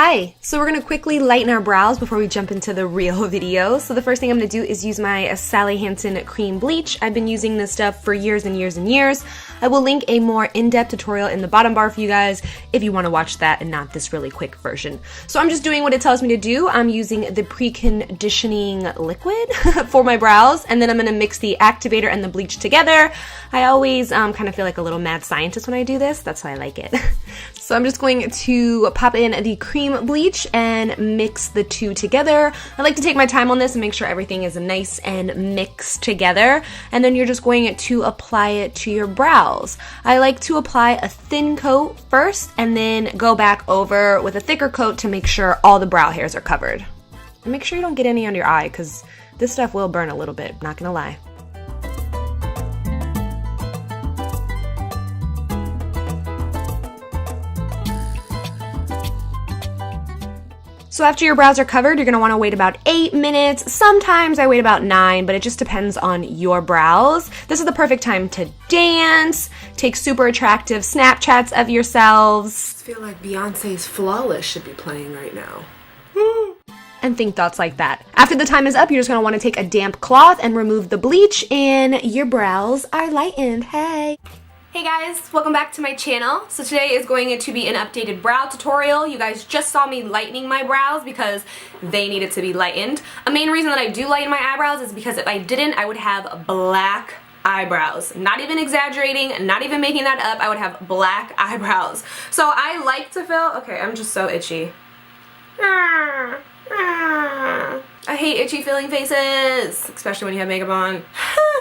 Hi! So we're going to quickly lighten our brows before we jump into the real video. So the first thing I'm going to do is use my Sally Hansen cream bleach. I've been using this stuff for years and years and years. I will link a more in-depth tutorial in the bottom bar for you guys if you want to watch that and not this really quick version. So I'm just doing what it tells me to do. I'm using the pre-conditioning liquid for my brows, and then I'm going to mix the activator and the bleach together. I always kind of feel like a little mad scientist when I do this. That's why I like it. So I'm just going to pop in the cream bleach and mix the two together. I like to take my time on this and make sure everything is nice and mixed together, and then you're just going to apply it to your brows. I like to apply a thin coat first and then go back over with a thicker coat to make sure all the brow hairs are covered. And make sure you don't get any under your eye because this stuff will burn a little bit, not gonna lie. So after your brows are covered, you're going to want to wait about 8 minutes. Sometimes I wait about 9, but it just depends on your brows. This is the perfect time to dance, take super attractive Snapchats of yourselves. I feel like Beyonce's Flawless should be playing right now. And think thoughts like that. After the time is up, you're just going to want to take a damp cloth and remove the bleach, and your brows are lightened. Hey! Hey guys, welcome back to my channel. So today is going to be an updated brow tutorial. You guys just saw me lightening my brows because they needed to be lightened. A main reason that I do lighten my eyebrows is because if I didn't, I would have black eyebrows. Not even exaggerating, not even making that up, I would have black eyebrows. So I like to feel, okay, I'm just so itchy. I hate itchy feeling faces, especially when you have makeup on.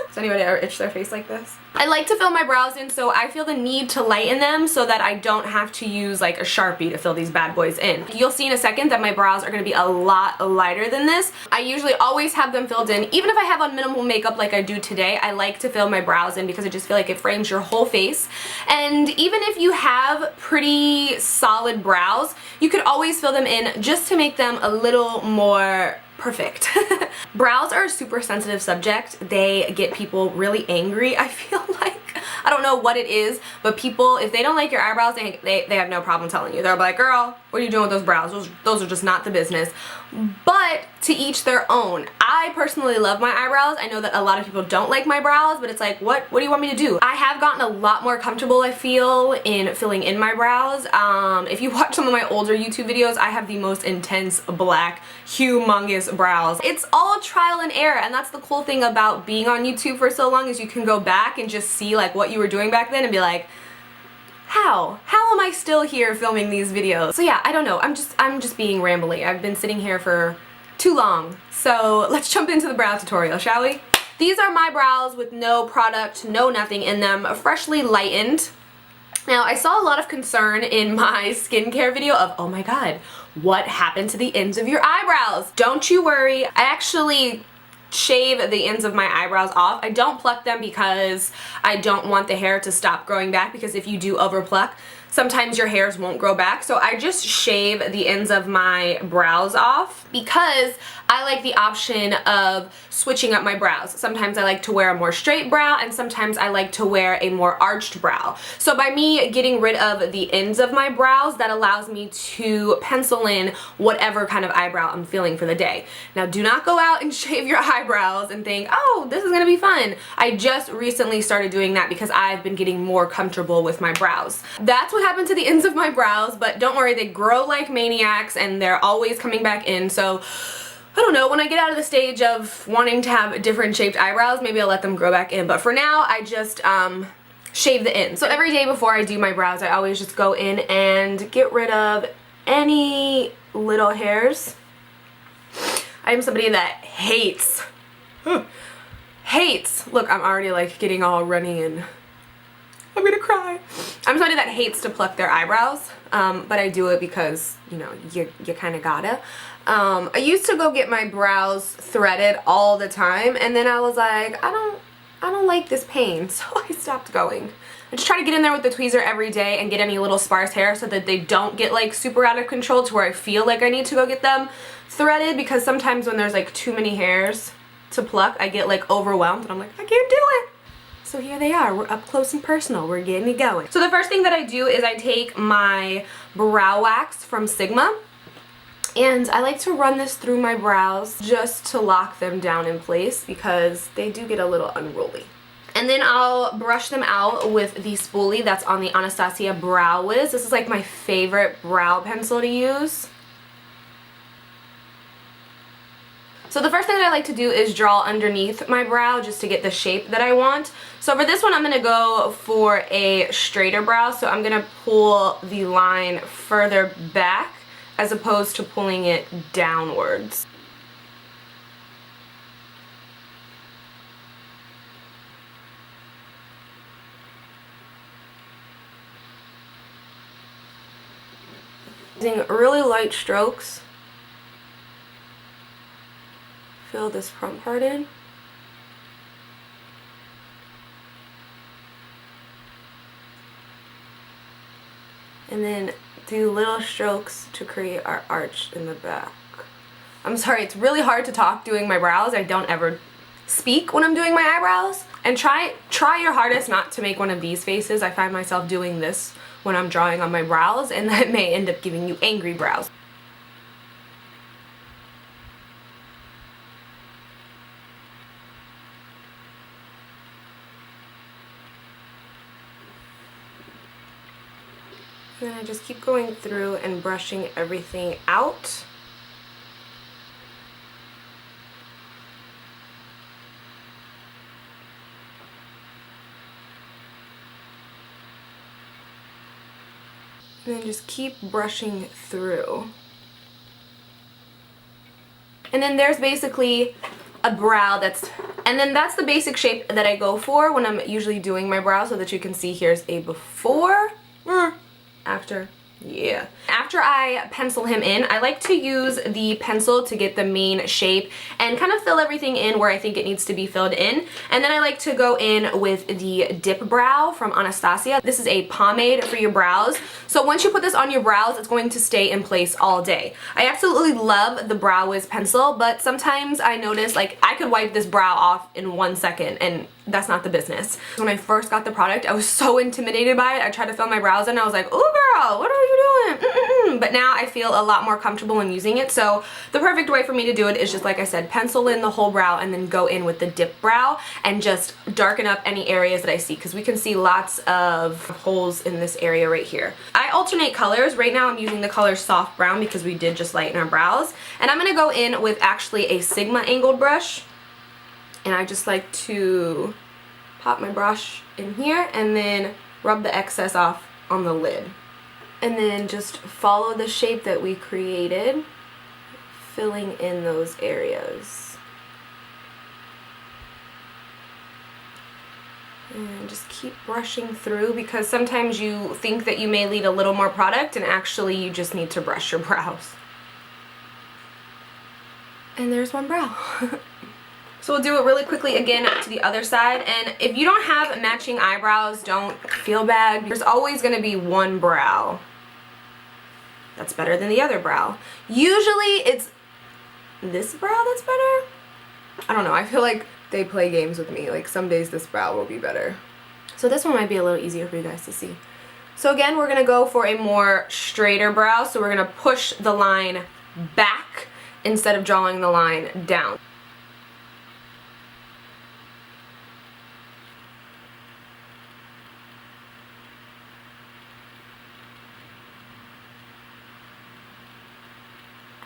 Does anybody ever itch their face like this? I like to fill my brows in, so I feel the need to lighten them so that I don't have to use like a Sharpie to fill these bad boys in. You'll see in a second that my brows are going to be a lot lighter than this. I usually always have them filled in. Even if I have on minimal makeup like I do today, I like to fill my brows in because I just feel like it frames your whole face. And even if you have pretty solid brows, you could always fill them in just to make them a little more perfect. Brows are a super sensitive subject. They get people really angry, I feel like. I don't know what it is, but people, if they don't like your eyebrows, they have no problem telling you. They're like, girl, what are you doing with those brows? Those are just not the business. But to each their own. I personally love my eyebrows. I know that a lot of people don't like my brows, but it's like, what do you want me to do? I have gotten a lot more comfortable, I feel, in filling in my brows. If you watch some of my older YouTube videos, I have the most intense black, humongous brows. It's all trial and error, and that's the cool thing about being on YouTube for so long is you can go back and just see like what you were doing back then and be like, how am I still here filming these videos? So yeah, I don't know. I'm just being rambly. I've been sitting here for too long. So let's jump into the brow tutorial, shall we? These are my brows with no product, no nothing in them, freshly lightened. Now, I saw a lot of concern in my skincare video of, oh my god, what happened to the ends of your eyebrows? Don't you worry. I actually shave the ends of my eyebrows off. I don't pluck them because I don't want the hair to stop growing back, because if you do over pluck, sometimes your hairs won't grow back. So I just shave the ends of my brows off because I like the option of switching up my brows. Sometimes I like to wear a more straight brow, and sometimes I like to wear a more arched brow. So by me getting rid of the ends of my brows, that allows me to pencil in whatever kind of eyebrow I'm feeling for the day. Now, do not go out and shave your eyebrows and think, oh, this is gonna be fun. I just recently started doing that because I've been getting more comfortable with my brows. That's what happened to the ends of my brows, but don't worry, they grow like maniacs and they're always coming back in. So I don't know, when I get out of the stage of wanting to have different shaped eyebrows, maybe I'll let them grow back in. But for now, I just shave the ends. So every day before I do my brows, I always just go in and get rid of any little hairs. I am somebody that hates, look, I'm already like getting all runny and I'm gonna cry. I'm somebody that hates to pluck their eyebrows, but I do it because, you know, you kind of gotta. I used to go get my brows threaded all the time, and then I was like, I don't like this pain, so I stopped going. I just try to get in there with the tweezer every day and get any little sparse hair so that they don't get like super out of control to where I feel like I need to go get them threaded, because sometimes when there's like too many hairs to pluck, I get like overwhelmed and I'm like, I can't do it. So here they are, we're up close and personal, we're getting it going. So the first thing that I do is I take my brow wax from Sigma, And I like to run this through my brows just to lock them down in place because they do get a little unruly. And then I'll brush them out with the spoolie that's on the Anastasia Brow Wiz. This is like my favorite brow pencil to use. So the first thing that I like to do is draw underneath my brow just to get the shape that I want. So for this one I'm going to go for a straighter brow. So I'm going to pull the line further back as opposed to pulling it downwards. Using really light strokes, fill this front part in. And then do little strokes to create our arch in the back. I'm sorry, it's really hard to talk doing my brows. I don't ever speak when I'm doing my eyebrows. And try your hardest not to make one of these faces. I find myself doing this when I'm drawing on my brows, and that may end up giving you angry brows. And then I just keep going through and brushing everything out. And then just keep brushing through. And then there's basically a brow that's the basic shape that I go for when I'm usually doing my brow, so that you can see here's a before, after. Yeah. After I pencil him in, I like to use the pencil to get the main shape and kind of fill everything in where I think it needs to be filled in. And then I like to go in with the Dip Brow from Anastasia. This is a pomade for your brows. So once you put this on your brows, it's going to stay in place all day. I absolutely love the Brow Wiz pencil, but sometimes I notice like I could wipe this brow off in 1 second, and that's not the business. When I first got the product, I was so intimidated by it. I tried to fill my brows in and I was like, ooh girl, what are you doing? But now I feel a lot more comfortable when using it. So the perfect way for me to do it is just, like I said, pencil in the whole brow and then go in with the Dip Brow and just darken up any areas that I see, because we can see lots of holes in this area right here. I alternate colors. Right now I'm using the color Soft Brown because we did just lighten our brows. And I'm going to go in with actually a Sigma angled brush. And I just like to pop my brush in here and then rub the excess off on the lid. And then just follow the shape that we created, filling in those areas. And just keep brushing through, because sometimes you think that you may need a little more product and actually you just need to brush your brows. And there's one brow. So we'll do it really quickly again to the other side. And if you don't have matching eyebrows, don't feel bad. There's always going to be one brow that's better than the other brow. Usually it's this brow that's better. I don't know. I feel like they play games with me. Like some days this brow will be better. So this one might be a little easier for you guys to see. So again, we're going to go for a more straighter brow. So we're going to push the line back instead of drawing the line down.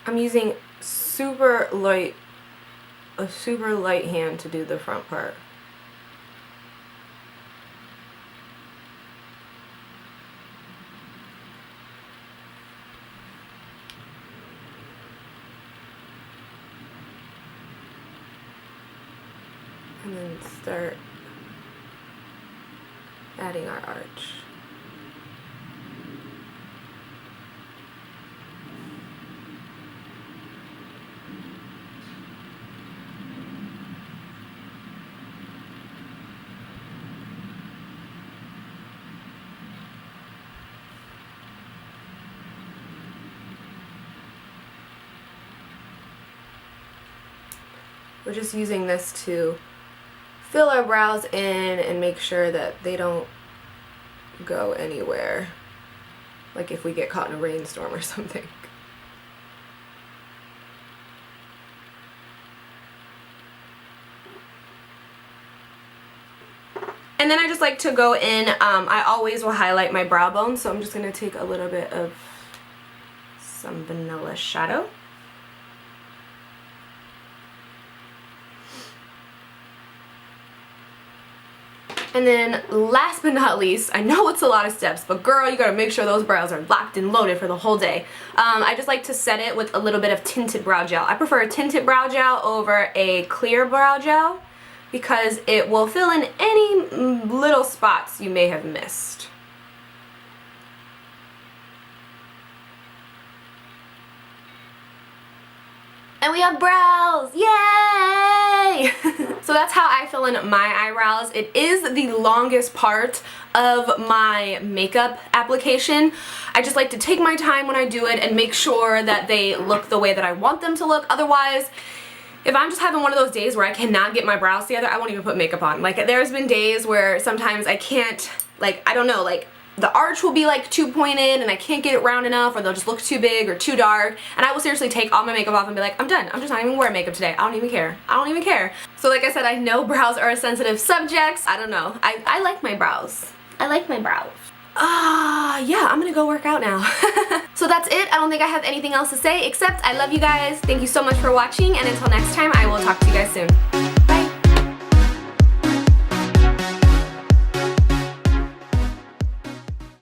I'm using a super light hand to do the front part. And then start adding our arch. We're just using this to fill our brows in and make sure that they don't go anywhere, like if we get caught in a rainstorm or something. And then I just like to go in, I always will highlight my brow bone, so I'm just going to take a little bit of some vanilla shadow. And then last but not least, I know it's a lot of steps, but girl, you gotta make sure those brows are locked and loaded for the whole day. I just like to set it with a little bit of tinted brow gel. I prefer a tinted brow gel over a clear brow gel because it will fill in any little spots you may have missed. And we have brows! Yay! So that's how I fill in my eyebrows. It is the longest part of my makeup application. I just like to take my time when I do it and make sure that they look the way that I want them to look. Otherwise, if I'm just having one of those days where I cannot get my brows together, I won't even put makeup on. Like, there's been days where sometimes I can't, like, I don't know, like, the arch will be like too pointed and I can't get it round enough, or they'll just look too big or too dark, and I will seriously take all my makeup off and be like, I'm done. I'm just not even wearing makeup today. I don't even care. I don't even care. So like I said, I know brows are a sensitive subject. I don't know. I like my brows. I like my brows. Yeah, I'm gonna go work out now. So that's it. I don't think I have anything else to say except I love you guys. Thank you so much for watching, and until next time, I will talk to you guys soon.